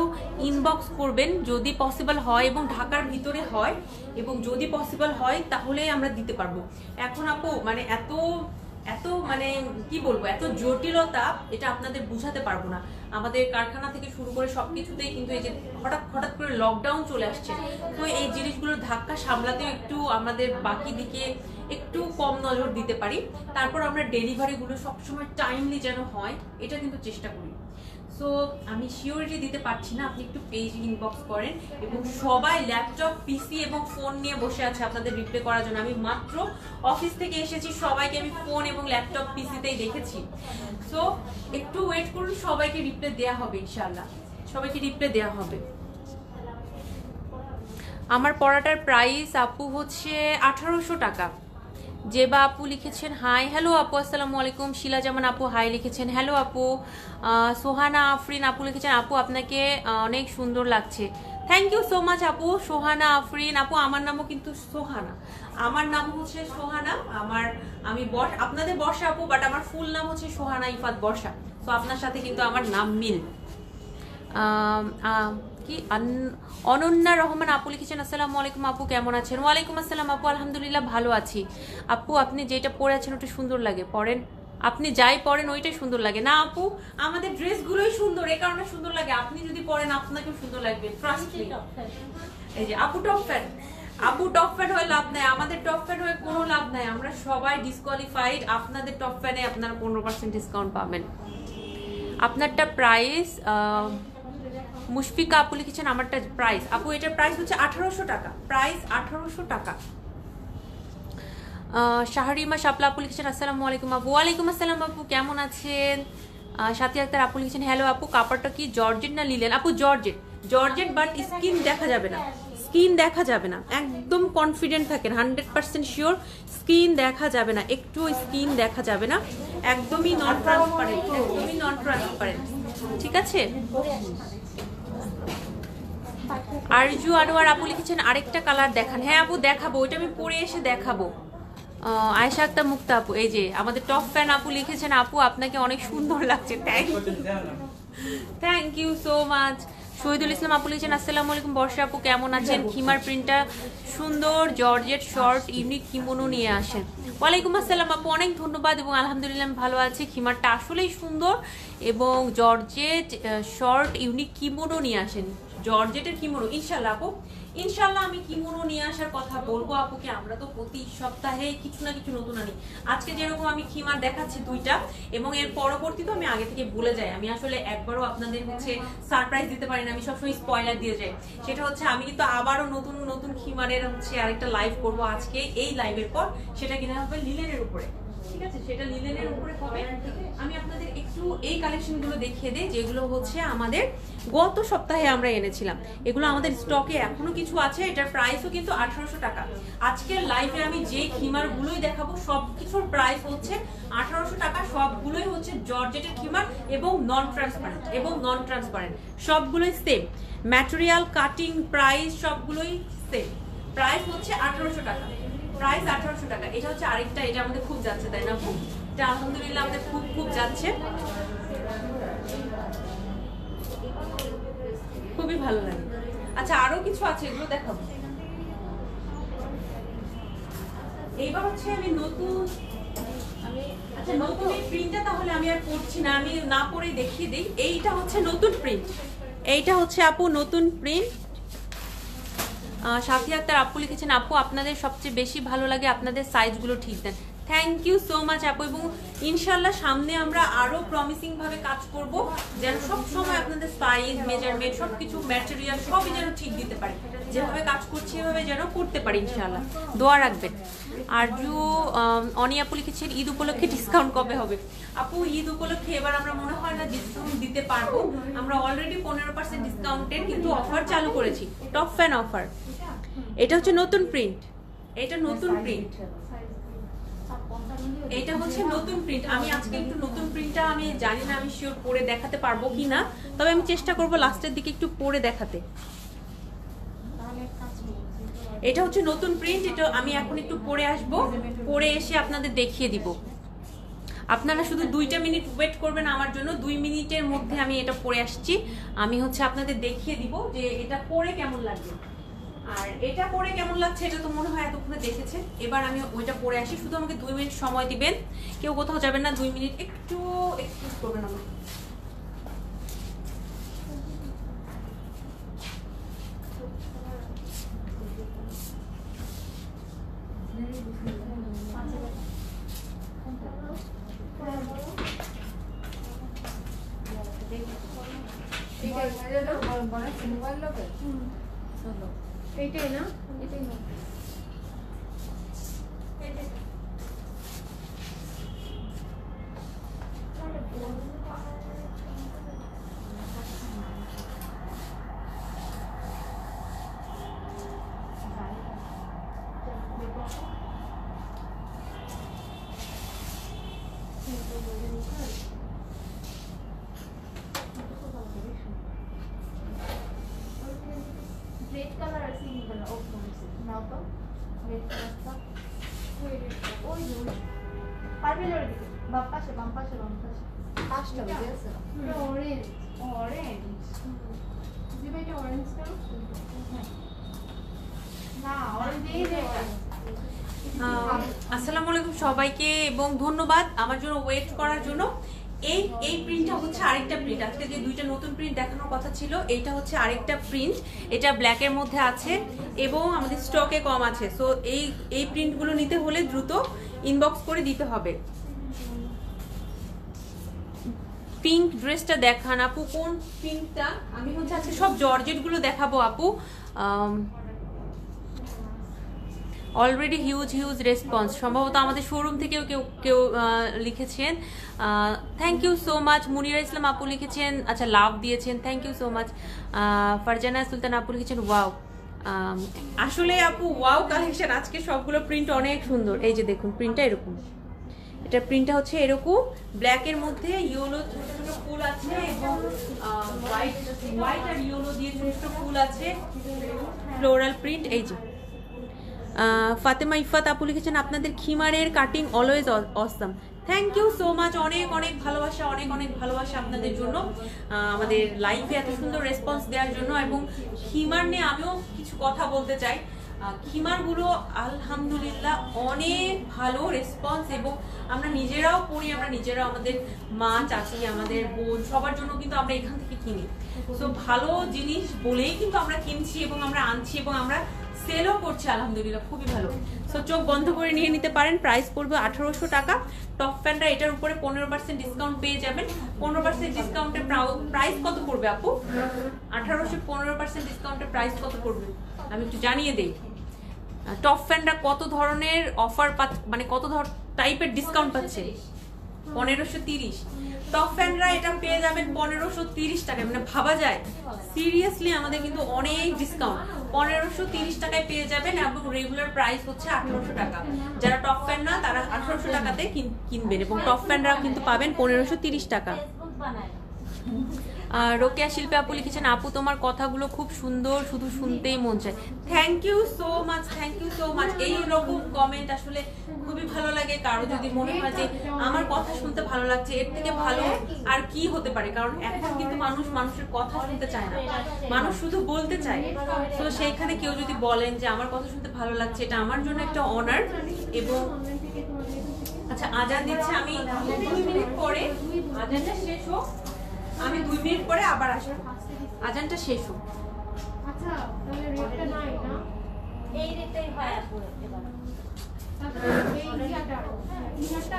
ইনবক্স করবেন যদি পসিবল হয় এবং ঢাকার ভিতরে হয়, এবং যদি পসিবল হয় তাহলে আমরা দিতে পারবো। এখন আপু মানে এত মানে কি বলবো, এত জটিলতা, এটা আপনাদের বুঝাতে পারবো না। আমাদের কারখানা থেকে শুরু করে সবকিছুতেই কিন্তু এই যে হঠাৎ করে লকডাউন চলে আসছে, তো এই জিনিসগুলোর ধাক্কা সামলাতেও একটু আমাদের বাকি দিকে একটু কম নজর দিতে পারি। তারপর আমরা ডেলিভারিগুলো সবসময় টাইমলি যেন হয়, এটা কিন্তু চেষ্টা করি। সো আমি শিওরিটি দিতে পারছি না, আপনি একটু পেজ ইনবক্স করেন। এবং সবাই ল্যাপটপ পিসি এবং ফোন নিয়ে বসে আছে আপনাদের রিপ্লাই করার জন্য। আমি মাত্র অফিস থেকে এসেছি, সবাইকে আমি ফোন এবং ল্যাপটপ পিসিতেই দেখেছি। সো একটু ওয়েট করুন, সবাইকে রিপ্লাই দেওয়া হবে ইনশাআল্লাহ, সবাইকে রিপ্লাই দেওয়া হবে। আমার পড়াটার প্রাইস আপু হচ্ছে 1800 টাকা। জেবা আপু লিখেছেন হাই, হ্যালো আপু আসসালামু আলাইকুম। শিলা জামান আপু হাই লিখেছেন, হ্যালো আপু। সোহানা আফরিন আপু লিখেছেন আপু আপনাকে অনেক সুন্দর লাগছে। থ্যাংক ইউ সো মাচ আপু। সোহানা আফরিন আপু, আমার নামও কিন্তু সোহানা, আমার নাম হচ্ছে সোহানা। আমি আপনাদের বর্ষা আপু, বাট আমার ফুল নাম হচ্ছে সোহানা ইফাত বর্ষা। তো আপনার সাথে কিন্তু আমার নাম মিল। কি অনন্যা রহমান আপু লিখেছেন আসসালামু আলাইকুম আপু কেমন আছেন? ওয়ালাইকুম আসসালাম আপু, আলহামদুলিল্লাহ ভালো আছি। আপু আপনি যেটা পরে আছেন ওটা সুন্দর লাগে, পরেন, আপনি যাই পরেন ওইটাই সুন্দর লাগে। না আপু, আমাদের ড্রেসগুলোই সুন্দর, এই কারণে সুন্দর লাগে। আপনি যদি পরেন আপনাকেও সুন্দর লাগবে, ট্রাস্ট মি। এই যে আপু টপ ফ্যান, আপু টপ ফ্যান হয়ে লাভ নাই, আমাদের টপ ফ্যান হয়ে কোনো লাভ নাই, আমরা সবাই ডিসকোয়ালিফাইড। আপনাদের টপ ফ্যানে আপনারা 15% ডিসকাউন্ট পাবেন। আপনারটা প্রাইস মুশফিকা আপু লিখেছেন আমারটা প্রাইস আপু, এটার প্রাইস হচ্ছে 1800 টাকা, প্রাইস 1800 টাকা। শাহরিমা শাপলা আপু লিখেছেন আসসালামু আলাইকুম আপু। ওয়ালাইকুম আসসালাম আপু, কেমন আছেন? সাথী আক্তার আপু লিখেছেন হ্যালো আপু, কাপড়টা কি জর্জেট না লিলেন? আপু জর্জেট, বাট স্কিন দেখা যাবে না, স্কিন দেখা যাবে না, একদম কনফিডেন্ট থাকেন, 100% শিওর স্কিন দেখা যাবে না, একটু স্কিন দেখা যাবে না, একদমই নন ট্রান্সপারেন্ট, একদমই নন ট্রান্সপারেন্ট, ঠিক আছে? আরজু আনোয়ার আপু লিখেছেন আরেকটা কালার দেখান। হ্যাঁ আপু দেখাবো, ওইটা আমি পরে এসে দেখাবো। আয়েশা আক্তার মুক্তা আপু, এই যে আমাদের টপ ফ্যান আপু লিখেছেন আপু আপনাকে অনেক সুন্দর লাগছে, thank you so much. Shahidul Islam আপু লিখেছেন আসসালামু আলাইকুম বর্ষা আপু কেমন আছেন? খিমার প্রিন্টটা সুন্দর, জর্জেট শর্ট ইউনিক কিমোনো নিয়ে আসেন। ওয়ালাইকুম আসসালাম আপু, অনেক ধন্যবাদ এবং আলহামদুলিল্লাহ আমি ভালো আছি। খিমারটা আসলেই সুন্দর এবং জর্জেট শর্ট ইউনিক কিমোনো নিয়ে আসেন। জর্জেটের কিমোনো ইনশাল্লাহ আপু, ইনশাল্লাহ আমি কিমোনো নিয়ে আসার কথা বলবো আপুকে। আমরা তো প্রতি সপ্তাহে কিছু না কিছু নতুন আনি। আজকে যেরকম আমি খিমার দেখাচ্ছি দুইটা, এবং এর পরবর্তী তো আমি আগে থেকে বলে যাই। আমি আসলে একবারও আপনাদের হচ্ছে সারপ্রাইজ দিতে পারি না, আমি সবসময় স্পয়লার দিয়ে যাই। সেটা হচ্ছে আমি কিন্তু আবারও নতুন নতুন খিমারের হচ্ছে আরেকটা লাইভ করব আজকে এই লাইভের পর। সেটা কিনা হবে লিলেনের উপরে, ঠিক আছে? সেটা লিলেনের উপরে হবে। আমি আপনাদের একটু এই কালেকশনগুলো দেখিয়ে দিই, যেগুলো হচ্ছে আমাদের গত সপ্তাহে আমরা এনেছিলাম। এগুলো আমাদের স্টকে এখনো কিছু আছে। এটার প্রাইসও কিন্তু 1800 টাকা। আজকের লাইভে আমি যে খিমারগুলোই দেখাবো সব কিছুর প্রাইস হচ্ছে 1800 টাকা। সবগুলোই হচ্ছে জর্জেটের খিমার এবং নন ট্রান্সপারেন্ট সবগুলোই সেম ম্যাটেরিয়াল, কাটিং, প্রাইস সবগুলোই সেম। প্রাইস হচ্ছে 1800 টাকা, প্রাইস 1800 টাকা। এটা হচ্ছে আরেকটা, এটা আমাদের খুব যাচ্ছে তাই না? এটা আলহামদুলিল্লাহ আমাদের খুব খুব যাচ্ছে, খুবই ভালো লাগে। আচ্ছা আরো কিছু আছে, এগুলো দেখাবো। এইবার হচ্ছে আমি নতুন এই প্রিন্টটা তাহলে আমি আর পড়ছি না, আমি না পড়েই দেখিয়ে দিই। এইটা হচ্ছে নতুন প্রিন্ট, এইটা হচ্ছে আপু নতুন প্রিন্ট। সাথী আক্তার আপু লিখেছেন আপু আপনাদের সবচেয়ে বেশি ভালো লাগে আপনাদের সাইজগুলো ঠিক দেন। থ্যাংক ইউ সো মাচ আপু, এবং ইনশাল্লাহ সামনে আমরা আরো প্রমিসিং ভাবে কাজ করব, যেন সব সময় আপনাদের সাইজ, মেজারমেন্ট, সবকিছু, ম্যাটেরিয়াল সবই যেন ঠিক দিতে পারি। যেভাবে কাজ করছি এভাবে যেন করতে পারি ইনশাল্লাহ, দোয়া রাখবেন। আর অনি আপু লিখেছেন ঈদ উপলক্ষে ডিসকাউন্ট কবে হবে? আপু ঈদ উপলক্ষে এবার আমরা মনে হয় না ডিসকাউন্ট দিতে পারবো। আমরা অলরেডি 15% ডিসকাউন্টের কিন্তু অফার চালু করেছি, টপ ফ্যান অফার। এটা হচ্ছে নতুন প্রিন্ট, এটা নতুন প্রিন্ট, এটা হচ্ছে নতুন প্রিন্ট। আমি আজকে একটু নতুন প্রিন্টটা আমি জানি না, আমি শিওর পরে দেখাতে পারবো কিনা, তবে আমি চেষ্টা করব লাস্টের দিকে একটু পরে দেখাতে। এটা হচ্ছে নতুন প্রিন্ট, এটা আমি এখন একটু পরে আসবো, পরে এসে আপনাদের দেখিয়ে দিব। আপনারা শুধু 2টা মিনিট ওয়েট করবেন আমার জন্য। 2 মিনিটের মধ্যে আমি এটা পরে আসছি, আমি হচ্ছে আপনাদের দেখিয়ে দিব যে এটা পরে কেমন লাগবে। আর এটা পরে কেমন লাগছে এটা তো মনে হয় এতক্ষণে দেখেছে। এবার আমি ওইটা পরে আসি, শুধু আমাকে 2 মিনিট সময় দিবেন, কেউ কোথাও যাবেন না। 2 মিনিট একটু এক্সকিউজ করবেন আমাকে। এইটাই না, এটাই না। রেড কালার আছে ইনগুলো নাও তো রেড কালারটা ওই পারবে লড়ে দিকে বাম পাশে পাঁচটা বেজে আছে অরেঞ্জ দিবে এটা অরেঞ্জটা না অরেঞ্জ এই রেডটা। আসসালামু আলাইকুম সবাইকে এবং ধন্যবাদ আমার জন্য ওয়েট করার জন্য। এই প্রিন্টটা হচ্ছে আরেকটা প্রিন্ট। আজকে যে 2টা নতুন প্রিন্ট দেখানোর কথা ছিল, এইটা হচ্ছে আরেকটা প্রিন্ট। এটা ব্ল্যাকের মধ্যে আছে এবং আমাদের স্টকে কম আছে। সো এই প্রিন্টগুলো নিতে হলে দ্রুত ইনবক্স করে দিতে হবে। পিঙ্ক ড্রেসটা দেখান আপু, কোন পিঙ্কটা? আমি হচ্ছে আজকে সব জর্জেটগুলো দেখাবো আপু। অলরেডি হিউজ রেসপন্স, সম্ভবত আমাদের শোরুম থেকেও কেউ লিখেছেন। Thank you so much. Munira Islam আপু লিখেছেন, আচ্ছা লাভ দিয়েছেন, thank you so much. Farzana Sultan আপু লিখেছেন ওয়াও। আসলে আপু ওয়াও কালেকশন, আজকে সবগুলো প্রিন্ট অনেক সুন্দর। এই যে দেখুন প্রিন্টটা এরকম, এটা প্রিন্টটা হচ্ছে এরকম ব্ল্যাকের মধ্যে ইয়েলো ছোট ছোট ফুল আছে এবং হোয়াইট আর ইয়েলো দিয়ে ছোট ছোট ফুল আছে, ফ্লোরাল প্রিন্ট। এই যে ফাতেমা ইফাত আপু লিখেছেন আপনাদের খিমারের cutting always awesome. Thank you so much, অনেক অনেক ভালোবাসা, অনেক অনেক ভালোবাসা আপনাদের জন্য, আমাদের লাইভে এত সুন্দর রেসপন্স দেওয়ার জন্য। এবং খিমার নিয়ে আমিও কিছু কথা বলতে চাই। খিমারগুলো আলহামদুলিল্লাহ অনেক ভালো রেসপন্স, এবং আমরা নিজেরাও পড়ি, আমরা নিজেরাও আমাদের মা চাচি আমাদের বোন সবার জন্য কিন্তু আমরা এখান থেকে কিনি। সো ভালো জিনিস বলেই কিন্তু আমরা কিনছি এবং আমরা আনছি এবং আমরা সেলও করছি আলহামদুলিল্লাহ, খুবই ভালো। সো চোখ বন্ধ করে নিয়ে নিতে পারেন। প্রাইস পড়বে 1800 টাকা। টপ ফ্যানরা এটার উপরে 15% ডিসকাউন্ট পেয়ে যাবেন। 15% ডিসকাউন্টের প্রাইস কত পড়বে আপু? 1800 15% ডিসকাউন্টের প্রাইস কত পড়বে আমি একটু জানিয়ে দেই। টপ ফ্যানরা কত ধরনের অফার মানে কত টাইপের ডিসকাউন্ট পাচ্ছে? 1530। টপ ফ্যানরা এটা পেয়ে যাবেন 1530 টাকায়, মানে ভাবা যায় সিরিয়াসলি আমাদের কিন্তু অনেক ডিসকাউন্ট। 1530 টাকায় পেয়ে যাবেন এবং রেগুলার প্রাইস হচ্ছে 1800 টাকা। যারা টপ ফ্যান না তারা 1800 টাকাতে কিনবেন এবং টপ ফ্যানরা কিন্তু পাবেন 1530 টাকা। রোকেয়া শিল্পী আপু লিখেছেন আপু তোমার কথাগুলো খুব সুন্দর, শুধু শুনতেই মন চায়। Thank you so much, thank you so much. এইরকম কমেন্ট আসলে খুবই ভালো লাগে। কারো যদি মনে হয় যে আমার কথা শুনতে ভালো লাগছে, এর থেকে ভালো আর কি হতে পারে? কারণ এখন কিন্তু মানুষের কথা শুনতে চায় না, মানুষ শুধু বলতে চায়। তো সেইখানে কেউ যদি বলেন যে আমার কথা শুনতে ভালো লাগছে, এটা আমার জন্য একটা অনার। এবং আচ্ছা আজান দিচ্ছে, আমি 2 মিনিট পরে, আজানটা শেষ হোক, আমি 2 মিনিট পরে আবার আসবো, আজানটা শেষ হোক। আচ্ছা তাহলে রেটটা নাই না, এই রেটটাই হয় আপু এবার। তাহলে এই ইয়াটার অর্ডার ঠিক আছে।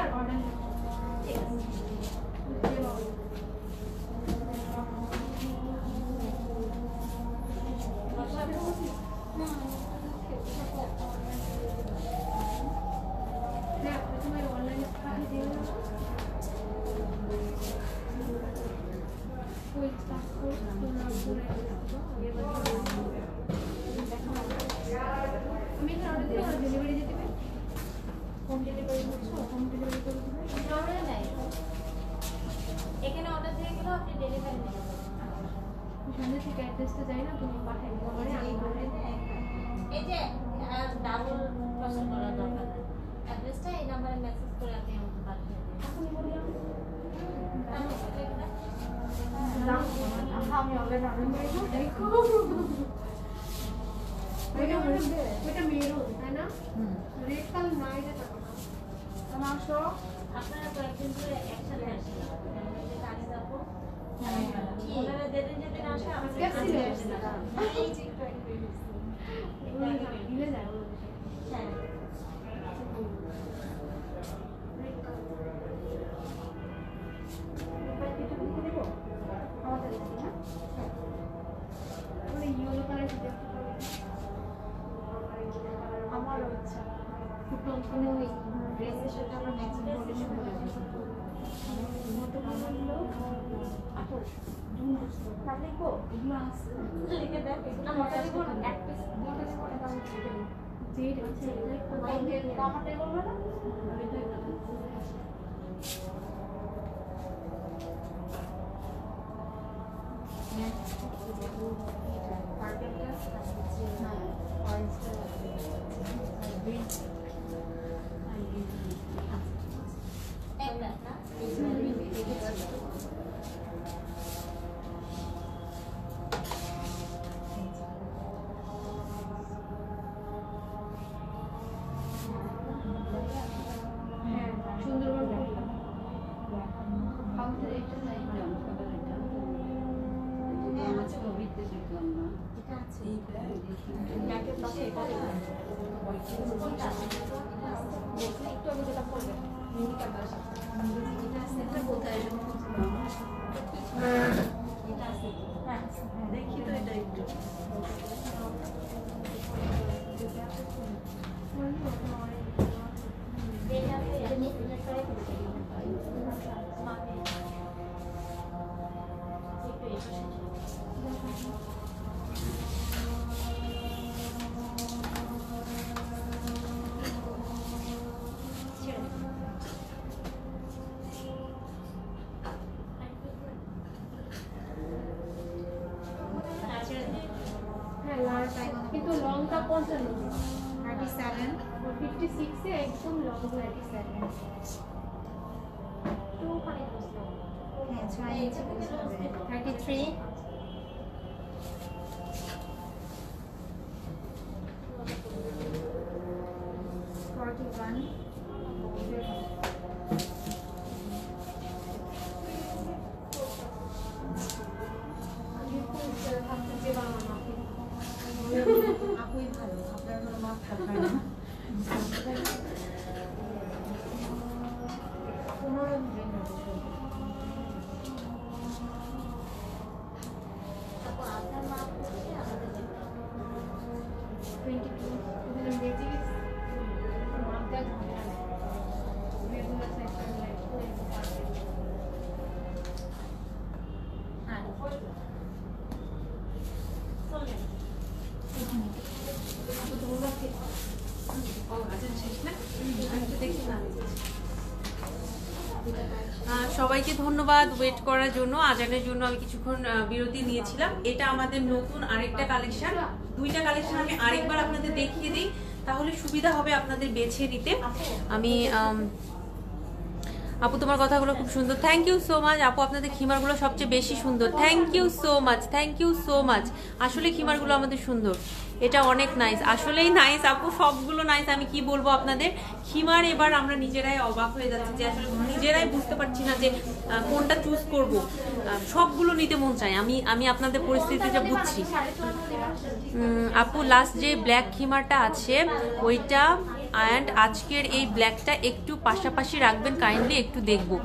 ডেলিভারি দিতে হবে, হোম ডেলিভারি করছো, হোম ডেলিভারি করে দিবে। অর্ডার নাই, এখানে অর্ডার দিয়ে গেলেও আপনি ডেলিভারি নেবেন। সামনে থেকে অ্যাড্রেসটা যাই না, তুমি পাঠাই দিও মানে আমি করে এই যে ডাবল কষ্ট করার দরকার নেই, অ্যাড্রেসটা এই নাম্বারে মেসেজ করে আপনি আমাকে পাঠিয়ে দিন। এখনই বলি আমি আমি অনলাইন অর্ডার করব। দেখো এটা মেরুন তাই না, রেড কালার নাই রে টাকা না আসো। আপনারা কয়েকদিন ধরে একসাথে আসেন, গাড়ি যাবো ওনারা যেদিন যেদিন আসে আমাদের কাছে আসে না। এই যে একটু একটু দিলে যায় হ্যাঁ রেড কালার এটা লিখে দেবো আমাদের দিকে না, মানে ইয়েলো কালার দিতে আমারও ইচ্ছা ফুটন কিনে ওই ড্রেসের সাথে আমরা ম্যাচিং করে শুরু করি। মতো হলো 1800 তাহলে গো এগুলো আছে লিখে দেন এগুলো মোটা দিব এক পিস দুই পিস করে দাম দিবেন। যেই আছে আমারটাই বলবে না হ্যাঁ সুন্দরভাবে আমাদের এটা নাই একটু আমি যেটা করবেন মিনি কাটার সাথে এটা কোথায় এটা আছে হ্যাঁ দেখি তো এটা একটু হ্যাঁ লাল কিন্তু লংটা 55 37 একদম লং 37 হ্যাঁ 6 ইঞ্চি 33 41 আপুই ভালো আপনার কোনো মাপ থাকবে না 22 সবাইকে ধন্যবাদ ওয়েট করার জন্য। আজানের জন্য আমি কিছুক্ষণ বিরতি নিয়েছিলাম। এটা আমাদের নতুন আরেকটা কালেকশন, দুইটা কালেকশন আমি আরেকবার আপনাদের দেখিয়ে দিই, তাহলে সুবিধা হবে আপনাদের বেছে নিতে। আমি আপু তোমার কথাগুলো খুব সুন্দর, থ্যাংক ইউ সো মাচ আপু। আপনাদের খিমারগুলো সবচেয়ে বেশি সুন্দর, thank you so much, thank you so much. আসলে খিমারগুলো আমাদের সুন্দর, এটা অনেক নাইস, আসলেই নাইস আপু, সবগুলো নাইস। আমি কি বলবো আপনাদের, খিমার এবার আমরা নিজেরাই অবাক হয়ে যাচ্ছি যে আসলে নিজেরাই বুঝতে পারছি না যে কোনটা চুজ করব। সবগুলো নিতে মন চায়, আমি আপনাদের পরিস্থিতিটা বুঝছি। আপু লাস্ট যে ব্ল্যাক খিমারটা আছে ওইটা অ্যান্ড আজকের এই ব্ল্যাকটা একটু পাশাপাশি রাখবেন কাইন্ডলি, একটু দেখবো।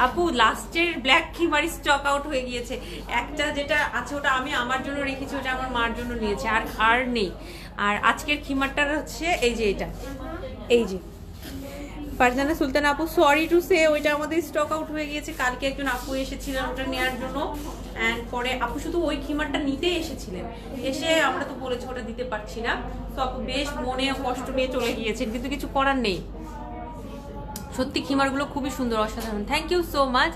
আপু লাস্টের ব্ল্যাক খিমারি স্টক আউট হয়ে গিয়েছে, একটা যেটা আছে ওটা আমি আমার জন্য রেখেছি, ওটা আমার মার জন্য নিয়েছে, আর নেই। আর আজকের খিমারটা হচ্ছে এই যে এটা, এই যে ফারজানা সুলতান আপু, সরি টু সে ওইটা আমাদের স্টক আউট হয়ে গিয়েছে। কালকে একজন আপু এসেছিলেন ওটা নেওয়ার জন্য, অ্যান্ড পরে আপু শুধু ওই খিমারটা নিতে এসেছিলেন, এসে আমরা তো বলেছি ওটা দিতে পারছি না, তো আপু বেশ মনে কষ্ট নিয়ে চলে গিয়েছেন, কিন্তু কিছু করার নেই। সত্যি খিমারগুলো খুবই সুন্দর, অসাধারণ, থ্যাংক ইউ সো মাচ।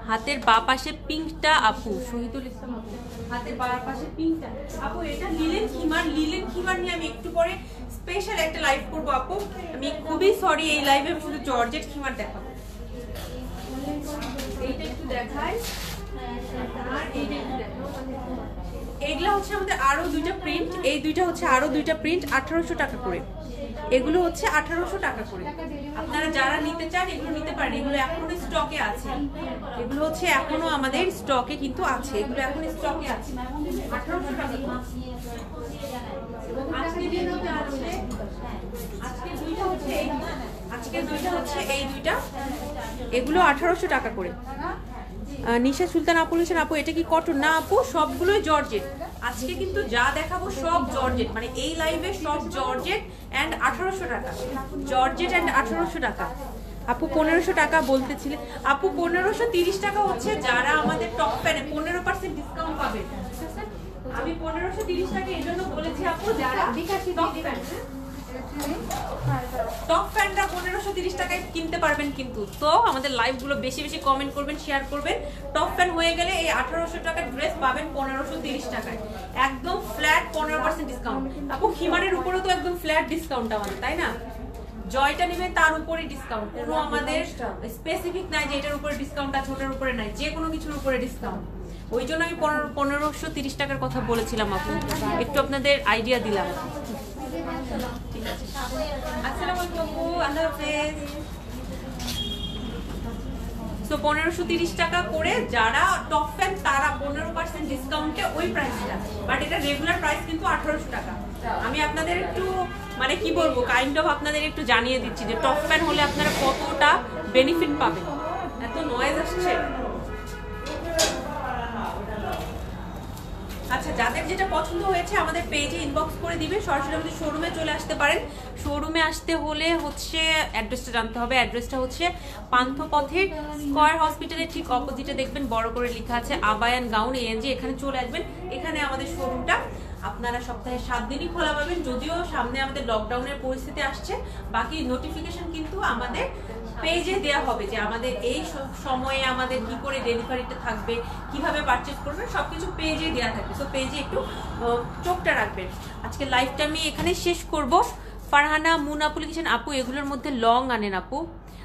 হাতের বা পাশে পিঙ্কটা আপু, শহীদুল ইসলাম আপু, হাতের বা পাশে পিঙ্কটা আপু, এটা লিলেন খিমার। লিলেন খিমার নিয়ে আমি একটু পরে স্পেশাল একটা লাইভ করবো আপু। আমি খুবই সরি, এই লাইভে আমি শুধু জর্জেট খিমার দেখাবো। এইটা একটু দেখাই, আর এইটা একটু দেখাবো। এইগুলা হচ্ছে আমাদের আরো দুইটা প্রিন্ট, এই দুইটা হচ্ছে আরো দুইটা প্রিন্ট, 1800 টাকা করে। এগুলো হচ্ছে 1800 টাকা করে। আপনারা যারা নিতে চান এগুলো নিতে পারেন, এগুলো এখনো স্টকে আছে, এগুলো হচ্ছে এখনো আমাদের স্টকে কিন্তু আছে, এগুলো এখন স্টকে আছে 1800 টাকা করে। আজকে যে দুটো আছে, আজকে দুইটা হচ্ছে এই, আজকে দুইটা হচ্ছে এই দুইটা, এগুলো 1800 টাকা করে। নিশা সুলতান আপু লিখেন আপু এটা কি কটন? না আপু, সবগুলোই জর্জেট। আজকে কিন্তু যা দেখাবো সব জর্জেট, মানে এই লাইভে সব জর্জেট এন্ড 1800 টাকা, জর্জেট এন্ড 1800 টাকা। আপু 1500 টাকা বলতেছিলেন আপু, 1530 টাকা হচ্ছে যারা আমাদের টপ প্যানে 15% ডিসকাউন্ট পাবে। আমি 1530 টাকা এই জন্য বলেছি আপু, যারা টপ প্যান, টপ ফ্যানরা 1530 টাকায় কিনতে পারবেন কিন্তু। তো আমাদের লাইভ গুলো বেশি বেশি কমেন্ট করবেন, শেয়ার করবেন। টপ ফ্যান হয়ে গেলে এই 1800 টাকার ড্রেস পাবেন 1530 টাকায়, একদম ফ্ল্যাট 15% ডিসকাউন্ট। আপু খিমারের উপরে তো একদম ফ্ল্যাট ডিসকাউন্ট আমাদের, তাই না? জয়টা নেবে তার উপরে ডিসকাউন্ট, কোনো আমাদের স্পেসিফিক নাই যে এটার উপরে ডিসকাউন্ট আছে ওটার উপরে নাই, যে কোনো কিছুর উপরে ডিসকাউন্ট। ওই জন্য আমি 1530 টাকার কথা বলেছিলাম আপু, একটু আপনাদের আইডিয়া দিলাম। আসসালামু আলাইকুম আপু, আল্লাহ হাফেজ। সো 1530 টাকা করে যারা টপ ফ্যান তারা 15% ডিসকাউন্টে ওই প্রাইসটা, বাট এটা রেগুলার প্রাইস কিন্তু 1800 টাকা। আমি আপনাদের একটু মানে কি বলবো, কাইন্ড অফ আপনাদের একটু জানিয়ে দিচ্ছি যে টপ ফ্যান হলে আপনারা কতটা বেনিফিট পাবেন। এত নয়েজ আসছে। আচ্ছা, যাদের যেটা পছন্দ হয়েছে আমাদের পেজে ইনবক্স করে দিবেন, সরাসরি আমাদের শোরুমে চলে আসতে পারেন। শোরুমে আসতে হলে হচ্ছে অ্যাড্রেসটা জানতে হবে। অ্যাড্রেসটা হচ্ছে পান্থপথের স্কয়ার হসপিটালের ঠিক অপোজিটে দেখবেন বড় করে লেখা আছে আবায়ান গাউন এএনজি, এখানে চলে আসবেন। এখানে আমাদের শোরুমটা আপনারা সপ্তাহে 7 দিনই খোলা পাবেন, যদিও সামনে আমাদের লকডাউনের পরিস্থিতি আসছে। বাকি নোটিফিকেশন কিন্তু আমাদের পেজে দেয়া হবে যে আমাদের এই সময়ে আমাদের কি করে ডেলিভারিটা থাকবে, কিভাবে পারচেজ করবেন, সবকিছু পেজে দেওয়া থাকবে। তো পেজে একটু চোখটা রাখবেন। আজকে লাইভটা আমি এখানে শেষ করব। ফারহানা মুন আপু লিখেছেন আপু এগুলোর মধ্যে লং আনেন আপু।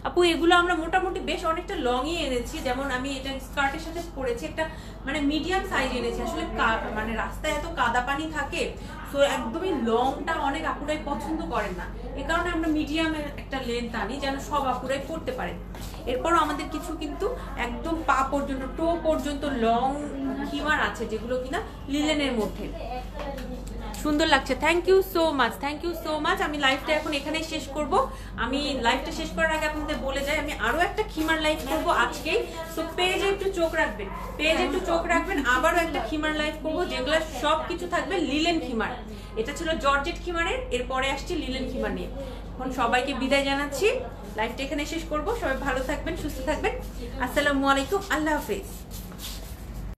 আপু এগুলো আমরা মোটামুটি বেশ অনেকটা লংই এনেছি, যেমন আমি এটা স্কার্টের সাথে পরেছি, একটা মানে মিডিয়াম সাইজ এনেছি। আসলে মানে রাস্তায় এত কাদা পানি থাকে, সো একদমই লংটা অনেক আপুরাই পছন্দ করেন না, এ কারণে আমরা মিডিয়ামের একটা লেন্থ আনি যেন সব আপুরাই পরতে পারেন। এরপরও আমাদের কিছু কিন্তু একদম পা পর্যন্ত টো পর্যন্ত লং খিমার আছে যেগুলো কিনা লিলেনের মধ্যে সুন্দর লাগছে। Thank you so much, thank you so much. আমি লাইভটা এখন এখানেই শেষ করব। আমি লাইভটা শেষ করার আগে আপনাদের বলে যাই, আমি আরো একটা খিমার লাইভ করব আজকেই, তো পেজে একটু চোখ রাখবেন, পেজে একটু চোখ রাখবেন। আবারও একটা খিমার লাইভ করব যেগুলো সব কিছু থাকবে লিলেন খিমার। এটা ছিল জর্জেট খিমারের, এরপরে আসছে লিলেন খিমার নিয়ে। এখন সবাইকে বিদায় জানাচ্ছি, লাইভটা এখানে শেষ করব। সবাই ভালো থাকবেন, সুস্থ থাকবেন। আসসালামু আলাইকুম, আল্লাহ হাফেজ।